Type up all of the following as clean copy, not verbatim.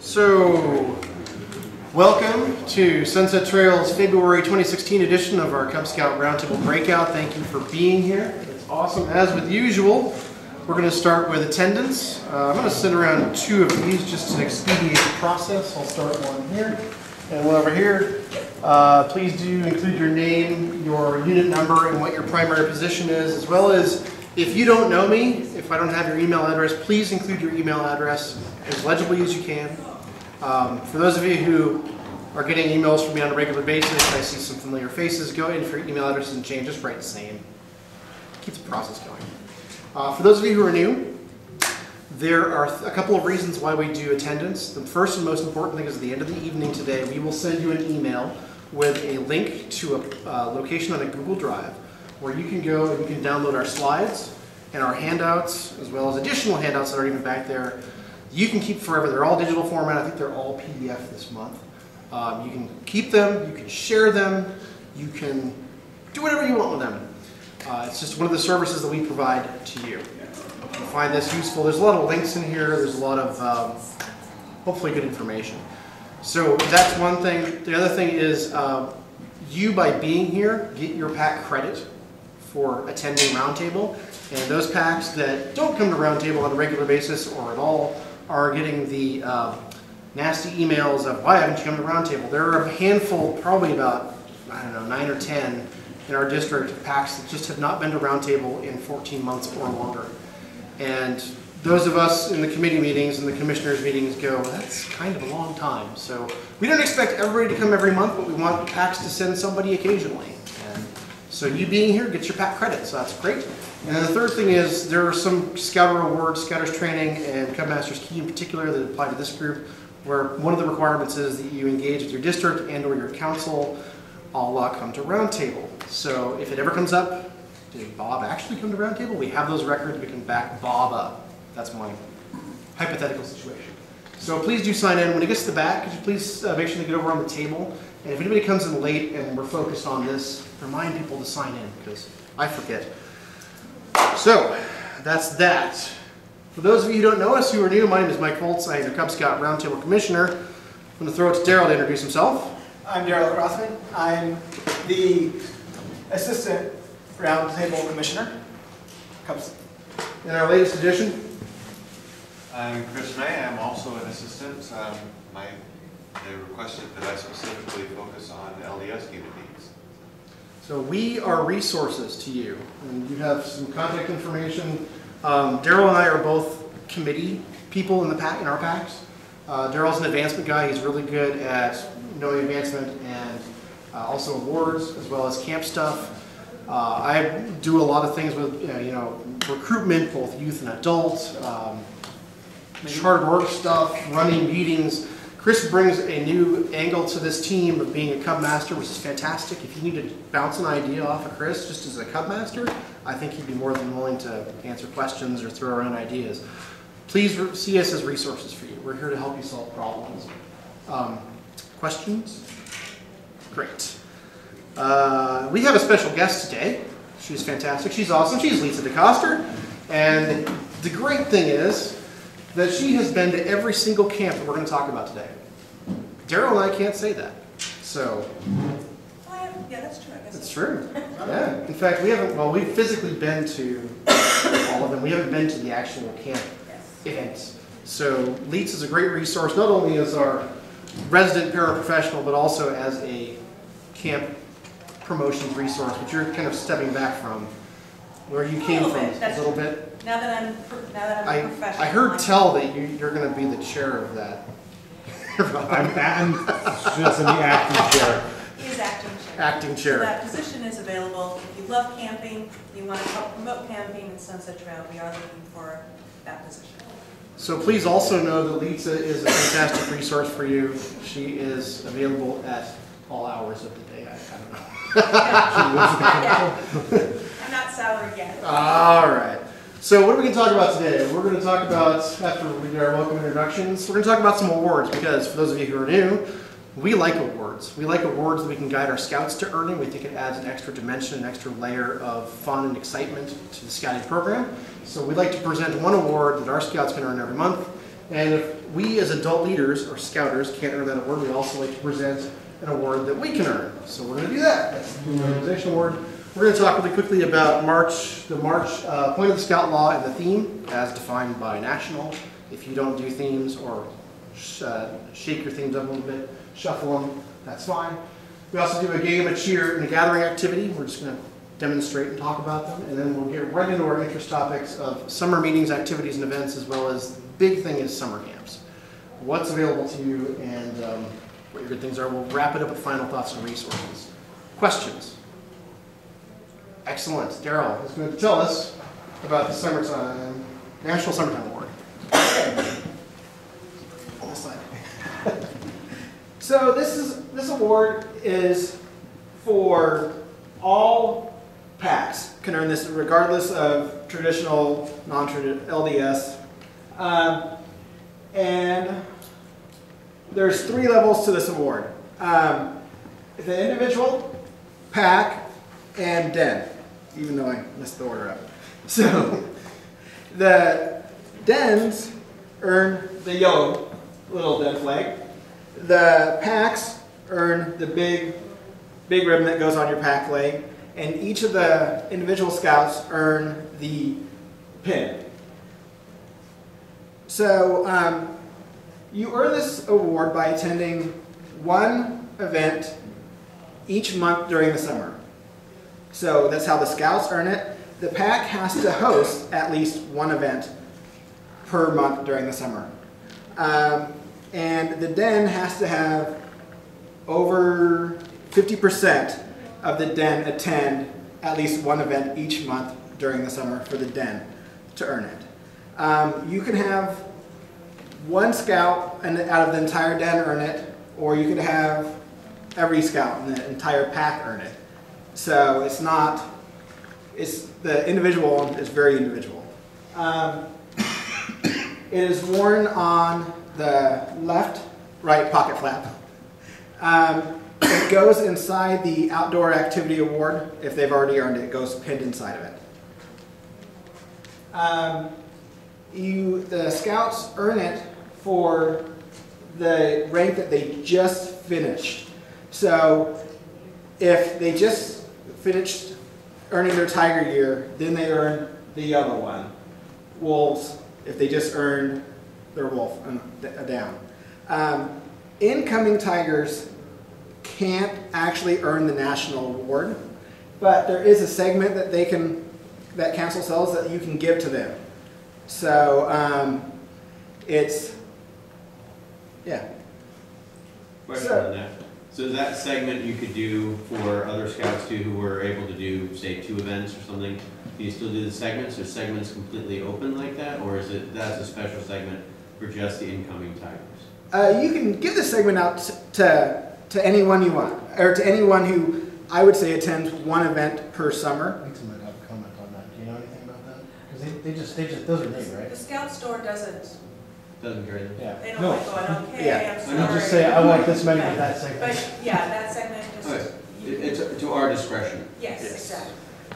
So, welcome to Sunset Trail's February 2016 edition of our Cub Scout Roundtable Breakout. Thank you for being here. It's awesome. As with usual, we're going to start with attendance. I'm going to send around two of these just to expedite the process. I'll start one here and one over here. Please do include your name, your unit number, and what your primary position is, as well as if you don't know me, if I don't have your email address, please include your email address as legibly as you can. For those of you who are getting emails from me on a regular basis, I see some familiar faces. Go ahead, if your email address doesn't change, just write the same. Keep the process going. For those of you who are new, there are a couple of reasons why we do attendance. The first and most important thing is at the end of the evening today, we will send you an email with a link to a location on a Google Drive where you can go and you can download our slides and our handouts, as well as additional handouts that are even back there. You can keep forever. They're all digital format. I think they're all PDF this month. You can keep them, you can share them, you can do whatever you want with them. It's just one of the services that we provide to you. If you find this useful, there's a lot of links in here, there's a lot of hopefully good information. So that's one thing. The other thing is you, by being here, get your PAC credit for attending Roundtable, and those PACs that don't come to Roundtable on a regular basis or at all are getting the nasty emails of, why haven't you come to Roundtable? There are a handful, probably about, I don't know, 9 or 10 in our district, PACs that just have not been to Roundtable in 14 months or longer. And those of us in the committee meetings and the commissioners meetings go, that's kind of a long time. So we don't expect everybody to come every month, but we want PACs to send somebody occasionally. And so you being here gets your PAC credit, so that's great. And then the third thing is there are some Scouter awards, Scouters training, and Cub Masters Key in particular that apply to this group, where one of the requirements is that you engage with your district and or your council, all come to Roundtable. So if it ever comes up, did Bob actually come to Roundtable? We have those records, we can back Bob up. That's my hypothetical situation. So please do sign in. When it gets to the back, could you please make sure to get over on the table? And if anybody comes in late and we're focused on this, remind people to sign in, because I forget. So, that's that. For those of you who don't know us, who are new, my name is Mike Holtz. I am your Cub Scout Roundtable Commissioner. I'm going to throw it to Daryl to introduce himself. I'm Daryl Crossman. I'm the Assistant Roundtable Commissioner. Cubs. In our latest edition, I'm Chris May. I'm also an assistant. They requested that I specifically focus on LDS unit needs. so we are resources to you, and you have some contact information. Daryl and I are both committee people in our PACs. Daryl's an advancement guy. He's really good at knowing advancement and also awards, as well as camp stuff. I do a lot of things with recruitment, both youth and adult, chartered work stuff, running meetings. Chris brings a new angle to this team of being a Cub Master, which is fantastic. If you need to bounce an idea off of Chris just as a Cub Master, I think he'd be more than willing to answer questions or throw around ideas. Please see us as resources for you. We're here to help you solve problems. Questions? Great. We have a special guest today. She's fantastic. She's awesome. She's Lisa DeCoster. And the great thing is that she has been to every single camp that we're going to talk about today. Daryl and I can't say that. So. Yeah, that's true. I guess that's true. Yeah. In fact, we've physically been to all of them. We haven't been to the actual camp events. So Leets is a great resource, not only as our resident paraprofessional, but also as a camp promotions resource, which you're kind of stepping back from where you came from a little bit. Now that I'm a professional. I heard tell that you're going to be the chair of that. I'm just in the acting chair. He is acting chair. Acting chair. So that position is available. If you love camping, you want to help promote camping in Sunset Trail, we are looking for that position. So please also know that Lisa is a fantastic resource for you. She is available at all hours of the day. I don't know. I'm not salaried yet. All right. So what are we going to talk about today? We're going to talk about, after we do our welcome introductions, we're going to talk about some awards, because for those of you who are new, we like awards. We like awards that we can guide our scouts to earning. We think it adds an extra dimension, an extra layer of fun and excitement to the scouting program. So we'd like to present one award that our scouts can earn every month, And if we as adult leaders or scouters can't earn that award, we also like to present an award that we can earn. So we're going to do that. That's the Organization Award. We're going to talk really quickly about the March point of the Scout Law and the theme as defined by National. If you don't do themes or shake your themes up a little bit, shuffle them, that's fine. We also do a game, a cheer, and a gathering activity. We're just going to demonstrate and talk about them, and then we'll get right into our interest topics of summer meetings, activities, and events, as well as the big thing is summer camps. What's available to you and what your good things are. We'll wrap it up with final thoughts and resources. Questions? Excellent. Daryl is going to tell us about the summertime, National Summertime Award. On this side. So this award is for all PACs can earn this regardless of traditional, non-traditional LDS. And there's 3 levels to this award. The individual, PAC, and Den, even though I messed the order up. So the Dens earn the yellow little Den flag. The PACs earn the big ribbon that goes on your PAC flag. And each of the individual scouts earn the pin. So you earn this award by attending one event each month during the summer. So that's how the scouts earn it. The PAC has to host at least one event per month during the summer. And the Den has to have over 50% of the Den attend at least one event each month during the summer for the Den to earn it. You can have one scout out of the entire Den earn it, or you could have every scout in the entire PAC earn it. So the individual is very individual. It is worn on the right pocket flap. It goes inside the Outdoor Activity Award. If they've already earned it, it goes pinned inside of it. The scouts earn it for the rank that they just finished. So if they just finished earning their tiger gear, then they earn the yellow one. Wolves, if they just earned their wolf down. Incoming tigers can't actually earn the national award, but there is a segment that council sells that you can give to them. So Question on that. So that segment you could do for other scouts too who were able to do, say, 2 events or something. Do you still do the segments? Are segments completely open like that, or is that's a special segment for just the incoming tigers? You can give the segment out to anyone you want, or to anyone who I would say attends one event per summer. I think somebody have a comment on that. Do you know anything about that? Because they just those are new, right? The Scout store doesn't, Doesn't carry them? Yeah. they don't No. like going, okay, Yeah. I'm sorry. You just say, I want this many of that segment. But, yeah, that segment just. Okay. you- It's to our discretion. Yes, Yes. exactly.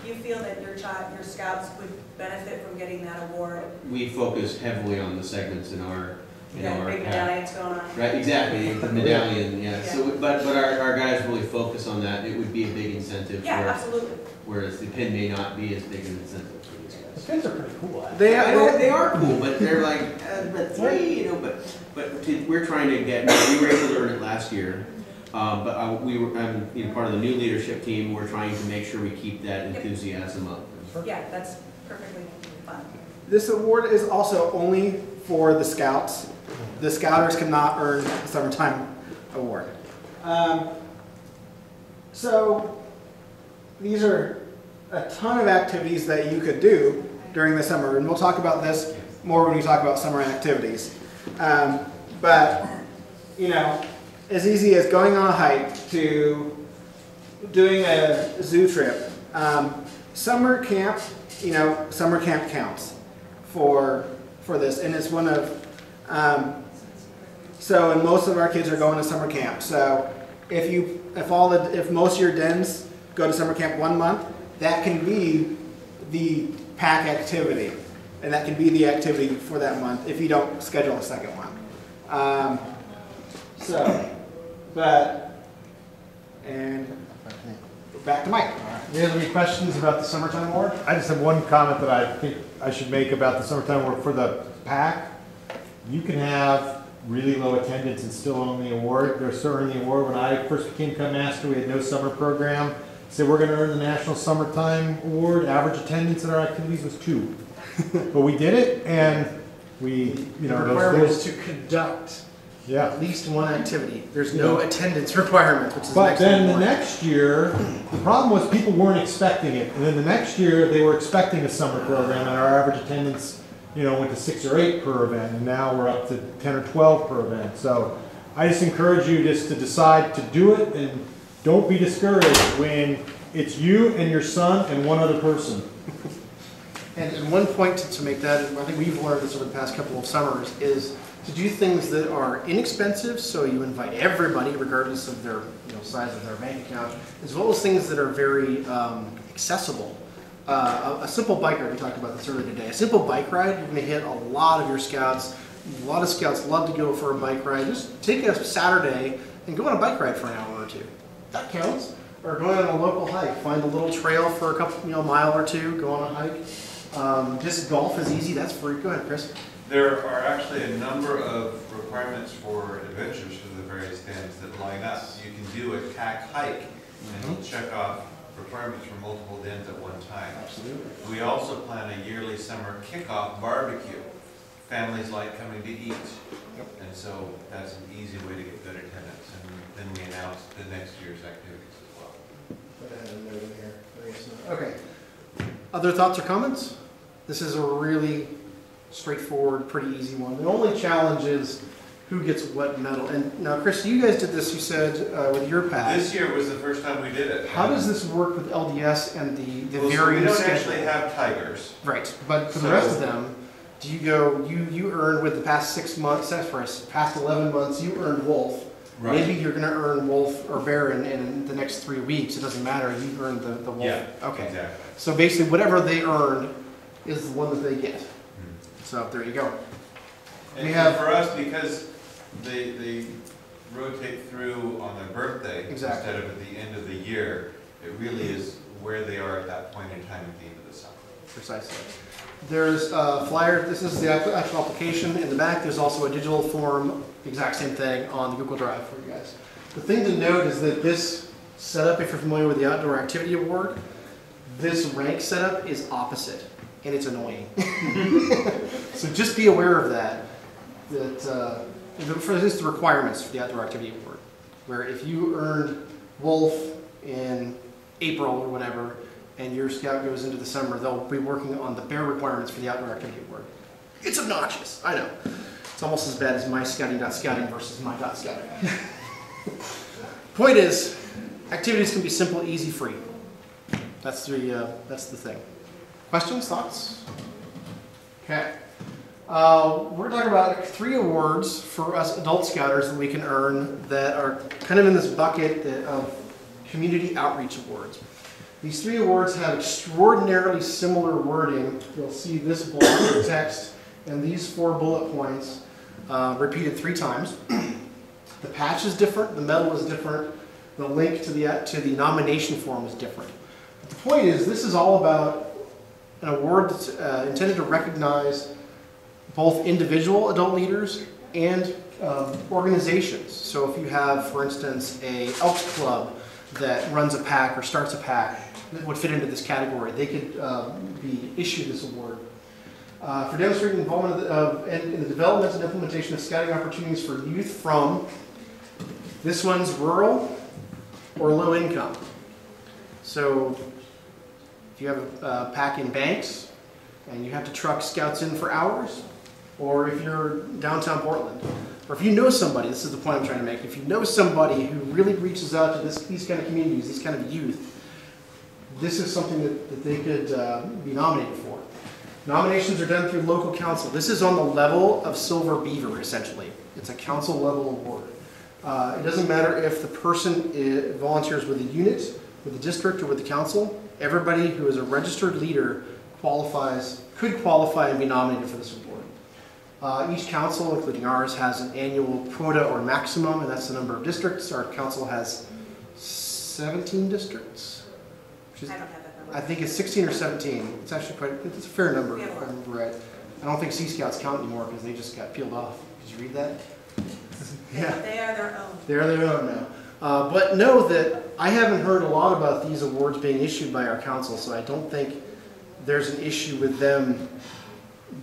You feel that your scouts would benefit from getting that award? We focus heavily on the segments in our You got big pack. medallions going on? Right, exactly, the medallion, yeah. Yeah. So, but our guys really focus on that. It would be a big incentive Yeah, for, absolutely. whereas the pin may not be as big an incentive for these The guys. pins are pretty cool. They are cool, but they're like, but 3, we're trying to get, we were able to earn it last year. I'm part of the new leadership team. We're trying to make sure we keep that enthusiasm up. Yeah, that's perfectly fine. This award is also only for the scouts. The scouters cannot earn the summertime award. So these are a ton of activities that you could do during the summer, and we'll talk about this more when we talk about summer activities. But as easy as going on a hike to doing a zoo trip. Summer camp counts for this, and it's one of and most of our kids are going to summer camp. So if most of your dens go to summer camp 1 month, that can be the PAC activity. and that can be the activity for that month if you don't schedule a second one. And back to Mike. Any other questions about the summertime award? I just have one comment that I think I should make about the summertime work for the PAC. You can have really low attendance and still earn the award. They're still earning the award. When I first became Cut Master, we had no summer program. Said we're going to earn the National Summertime Award. Average attendance at our activities was 2. But we did it, and we, you know, The those- requirement is to conduct yeah. at least one activity. There's no attendance requirement, which is But then the one. next year, the problem was people weren't expecting it. And then the next year, they were expecting a summer program, and our average attendance, you know, went to 6 or 8 per event, and now we're up to 10 or 12 per event. So I just encourage you just to decide to do it, and don't be discouraged when it's you and your son and one other person. And one point to make that, and I think we've learned this over the past couple of summers, is to do things that are inexpensive, so you invite everybody, regardless of their size of their bank account, as well as things that are very accessible. A simple bike ride, we talked about this earlier today, a simple bike ride, you're going to hit a lot of your scouts. A lot of scouts love to go for a bike ride. Just take a Saturday and go on a bike ride for an hour or two. That counts. Or go on a local hike. Find a little trail for a couple, mile or two, go on a hike. Disc golf is easy, that's free. Go ahead, Chris. There are actually a number of requirements for adventures for the various bands that line up. You can do a TAC hike and you'll check off requirements for multiple dens at one time. Absolutely. We also plan a yearly summer kickoff barbecue. Families like coming to eat. And so that's an easy way to get good attendance. And then we announce the next year's activities as well. Put that in note in here. Very nice. Okay. Other thoughts or comments? This is a really straightforward, pretty easy one. The only challenge is who gets what medal. And now, Chris, you guys did this, you said, with your pack. This year was the first time we did it. How does this work with LDS and the Well, so varying we don't schedule? actually have tigers. Right, but for the So- rest of them, do you go, you earn with the past 6 months, past 11 months, you earned wolf. Right. Maybe you're going to earn wolf or bear in the next 3 weeks. It doesn't matter. You earned the wolf. Yeah, Okay. exactly. So basically, whatever they earned is the one that they get. So there you go. And We have- for us, because they rotate through on their birthday Exactly. instead of at the end of the year, it really is where they are at that point in time at the end of the summer. Precisely. There's a flyer. This is the actual application. In the back, there's also a digital form, the exact same thing, on the Google Drive for you guys. The thing to note is that this setup, if you're familiar with the Outdoor Activity Award, this rank setup is opposite, and it's annoying. So just be aware of that. For this, the requirements for the Outdoor Activity Award, where if you earned wolf in April or whatever, and your scout goes into the summer, they'll be working on the bear requirements for the Outdoor Activity Award. It's obnoxious, I know. It's almost as bad as my scouting.scouting versus my .scouting. Point is, activities can be simple, easy, free. That's the thing. Questions, thoughts? Okay. We're talking about 3 awards for us adult scouters that we can earn that are kind of in this bucket of community outreach awards. These 3 awards have extraordinarily similar wording. You'll see this block of text and these 4 bullet points repeated 3 times. The patch is different, the medal is different, the link to the nomination form is different. But the point is, this is all about an award that's intended to recognize both individual adult leaders and organizations. So if you have, for instance, a Elks Club that runs a pack or starts a pack that would fit into this category, they could be issued this award. For demonstrating involvement in the development and implementation of scouting opportunities for youth from, this one's rural or low income. So if you have a pack in Banks and you have to truck scouts in for hours, or if you're downtown Portland, or if you know somebody, this is the point I'm trying to make, if you know somebody who really reaches out to these kind of communities, these kind of youth, this is something that they could be nominated for. Nominations are done through local council. This is on the level of Silver Beaver, essentially. It's a council level award. It doesn't matter if the person volunteers with a unit, with the district, or with the council. Everybody who is a registered leader could qualify and be nominated for this award. Each council, including ours, has an annual quota or maximum, and that's the number of districts. Our council has 17 districts. Which is, I don't have that number. I think it's 16 or 17. It's actually it's a fair number, Yeah. if I remember right. I don't think Sea Scouts count anymore because they just got peeled off. Did you read that? Yeah. They are their own. They're their own now. But know that I haven't heard a lot about these awards being issued by our council, so I don't think there's an issue with them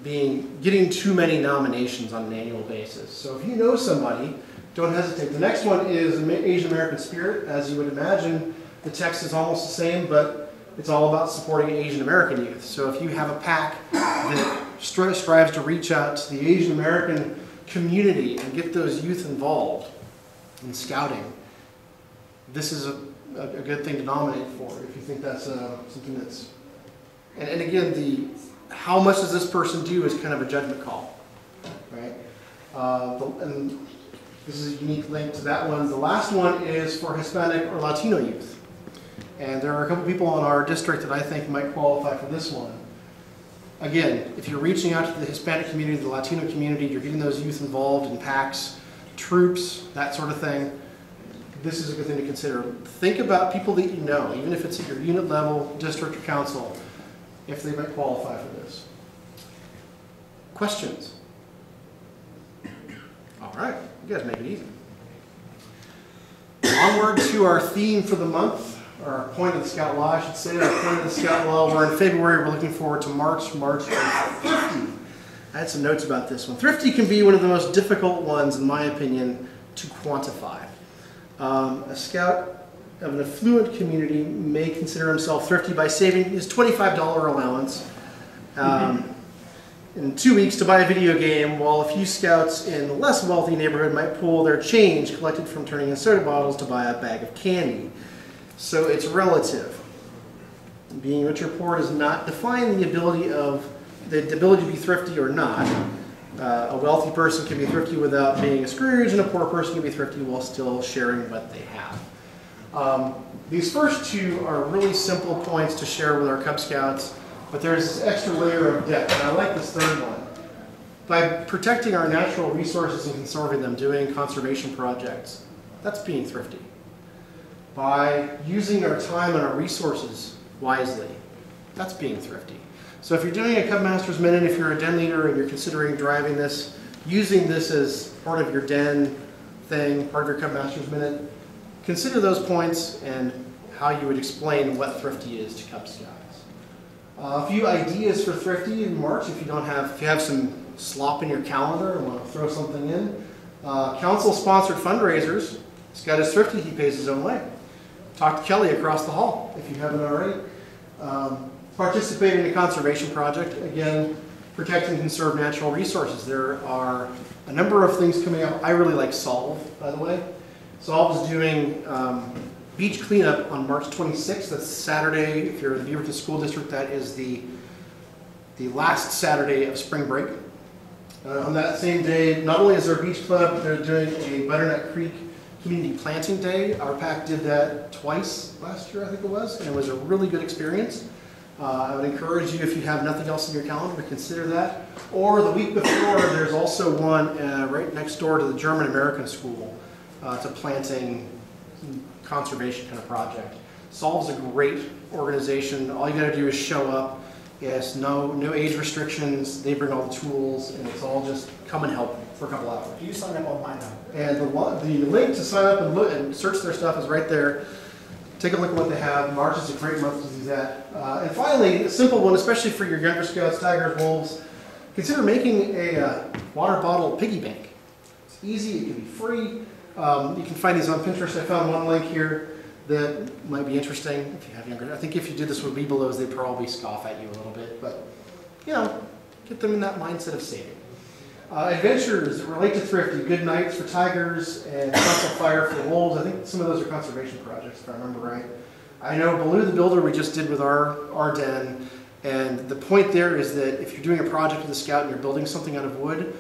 getting too many nominations on an annual basis. So if you know somebody, don't hesitate. The next one is Asian American Spirit. As you would imagine, the text is almost the same, but it's all about supporting Asian American youth. So if you have a PAC that strives to reach out to the Asian American community and get those youth involved in scouting, this is a good thing to nominate for if you think that's something that's... And again, how much does this person do is kind of a judgment call, right? And this is a unique link to that one. The last one is for Hispanic or Latino youth. And there are a couple people in our district that I think might qualify for this one. Again, if you're reaching out to the Hispanic community, the Latino community, you're getting those youth involved in PACs, troops, that sort of thing, this is a good thing to consider. Think about people that you know, even if it's at your unit level, district, or council, if they might qualify for this. Questions? All right, you guys make it easy. Onward to our theme for the month, or our point of the Scout Law, I should say. Our point of the Scout Law, we're in February, we're looking forward to March is Thrifty. I had some notes about this one. Thrifty can be one of the most difficult ones, in my opinion, to quantify. A scout of an affluent community may consider himself thrifty by saving his $25 allowance in 2 weeks to buy a video game, while a few scouts in a less wealthy neighborhood might pool their change collected from turning in soda bottles to buy a bag of candy. So it's relative. Being rich or poor does not define the ability to be thrifty or not. A wealthy person can be thrifty without being a Scrooge, and a poor person can be thrifty while still sharing what they have. These first two are really simple points to share with our Cub Scouts, but there's this extra layer of depth, and I like this third one. By protecting our natural resources and conserving them, doing conservation projects, that's being thrifty. By using our time and our resources wisely, that's being thrifty. So if you're doing a Cub Masters Minute, if you're a den leader and you're considering driving this, using this as part of your den thing, part of your Cub Masters Minute, consider those points and how you would explain what thrifty is to Cub Scouts. A few ideas for thrifty in March if you have some slop in your calendar and want to throw something in. Council-sponsored fundraisers. Scout is thrifty, he pays his own way. Talk to Kelly across the hall if you haven't already. Participate in a conservation project. Again, protect and conserve natural resources. There are a number of things coming up. I really like Solve, by the way. Solve is doing beach cleanup on March 26th. That's Saturday. If you're in the Beaverton School District, that is the last Saturday of spring break. On that same day, not only is there a beach club, they're doing a Butternut Creek Community Planting Day. Our PAC did that twice last year, I think it was, and it was a really good experience. I would encourage you, if you have nothing else in your calendar, to consider that. Or the week before, there's also one right next door to the German American School. It's a planting conservation kind of project. Solve's a great organization. All you got to do is show up. Yes, no age restrictions. They bring all the tools, and it's all just come and help for a couple hours. You sign up online now. And the link to sign up and look and search their stuff is right there. Take a look at what they have. March is a great month to do that. And finally, a simple one, especially for your younger Scouts, Tigers, Wolves, consider making a water bottle piggy bank. It's easy, it can be free. You can find these on Pinterest. I found one link here that might be interesting if you have younger. I think if you did this with Webelos, they'd probably scoff at you a little bit, but you know, get them in that mindset of saving. Adventures that relate to thrifty, Good Nights for Tigers and Council Fire for Wolves. I think some of those are conservation projects, if I remember right. I know Baloo the Builder we just did with our den, and the point there is that if you're doing a project with a scout and you're building something out of wood,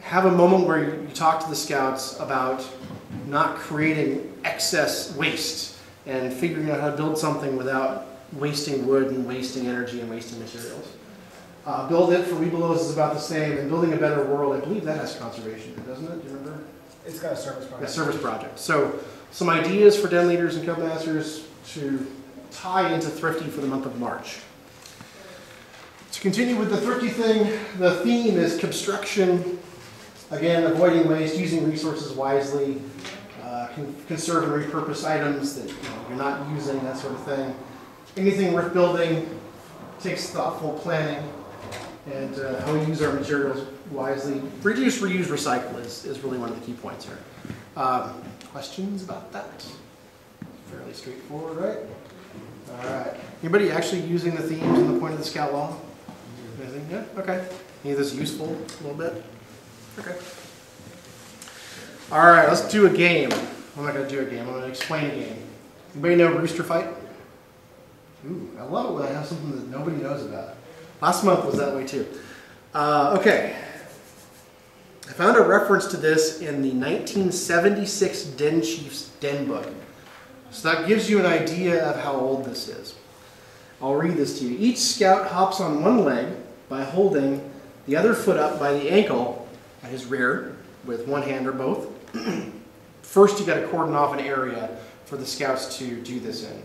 have a moment where you talk to the scouts about not creating excess waste and figuring out how to build something without wasting wood and wasting energy and wasting materials. Build It for Webelos is about the same, and Building a Better World, I believe that has conservation, doesn't it? Do you remember? It's got a service A project. service project. So some ideas for den leaders and cub masters to tie into Thrifty for the month of March. To continue with the Thrifty thing, the theme is construction. Again, avoiding waste, using resources wisely, conserve and repurpose items that you're not using, that sort of thing. Anything worth building takes thoughtful planning, and how we use our materials wisely. Reduce, reuse, recycle is really one of the key points here. Questions about that? Fairly straightforward, right? All right. Anybody actually using the themes and the point of the scout law? Anything? Yeah? Okay. Any of this useful a little bit? Okay. All right, let's do a game. I'm not going to do a game. I'm going to explain a game. Anybody know Rooster Fight? Ooh, I love it when I have something that nobody knows about. Last month was that way too. Okay. I found a reference to this in the 1976 Den Chief's Den Book. So that gives you an idea of how old this is. I'll read this to you. Each scout hops on one leg by holding the other foot up by the ankle at his rear with one hand or both. First, you got to cordon off an area for the scouts to do this in.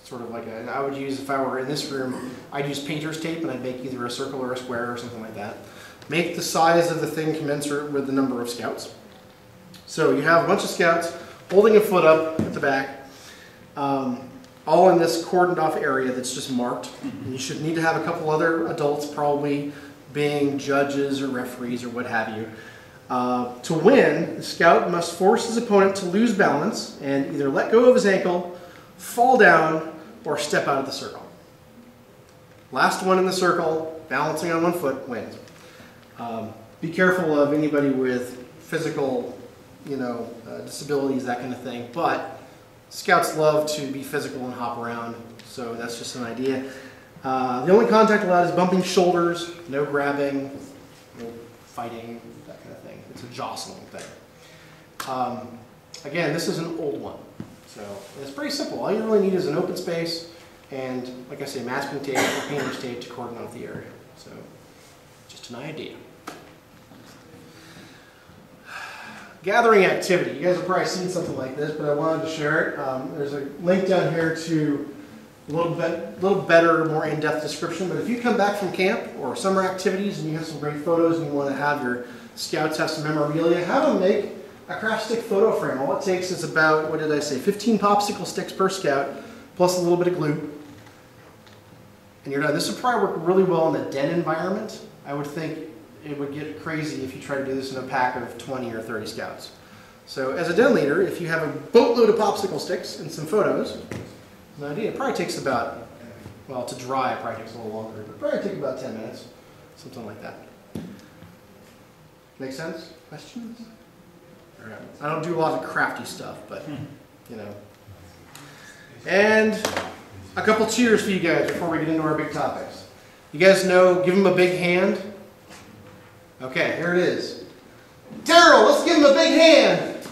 Sort of like I would use, if I were in this room, I'd use painter's tape and I'd make either a circle or a square or something like that. Make the size of the thing commensurate with the number of scouts. So you have a bunch of scouts holding a foot up at the back, all in this cordoned off area that's just marked. And you should need to have a couple other adults, probably being judges or referees or what have you. To win, the scout must force his opponent to lose balance and either let go of his ankle, fall down, or step out of the circle. Last one in the circle, balancing on one foot, wins. Be careful of anybody with physical, disabilities, that kind of thing. But scouts love to be physical and hop around, so that's just an idea. The only contact allowed is bumping shoulders, no grabbing, no fighting, that kind of thing. It's a jostling thing. Again, this is an old one. So it's pretty simple. All you really need is an open space and, like I say, masking tape or painter's tape to cordon off the area. So just an idea. Gathering activity. You guys have probably seen something like this, but I wanted to share it. There's a link down here to a little better, more in-depth description. But if you come back from camp or summer activities and you have some great photos and you want to have your scouts have some memorabilia, have them make a craft stick photo frame. All it takes is about, 15 popsicle sticks per scout, plus a little bit of glue. And you're done. This would probably work really well in the den environment. I would think it would get crazy if you try to do this in a pack of 20 or 30 scouts. So as a den leader, if you have a boatload of popsicle sticks and some photos, an idea, it probably takes about, to dry it probably takes a little longer, but probably take about 10 minutes, something like that. Make sense? Questions? All right. I don't do a lot of crafty stuff, but, And a couple cheers for you guys before we get into our big topics. You guys know, give them a big hand. Okay, here it is. Terrell, let's give him a big hand.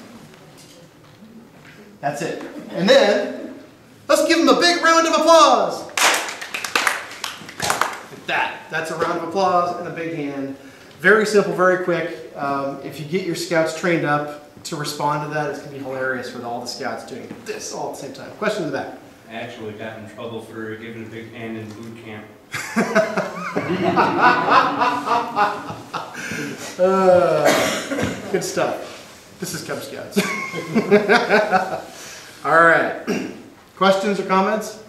That's it. And then, let's give him a big round of applause. Like that. That's a round of applause and a big hand. Very simple, very quick. If you get your scouts trained up to respond to that, it's going to be hilarious with all the scouts doing this all at the same time. Question in the back. I actually got in trouble for giving a big hand in boot camp. Good stuff. This is Cub Scouts. All right. Questions or comments?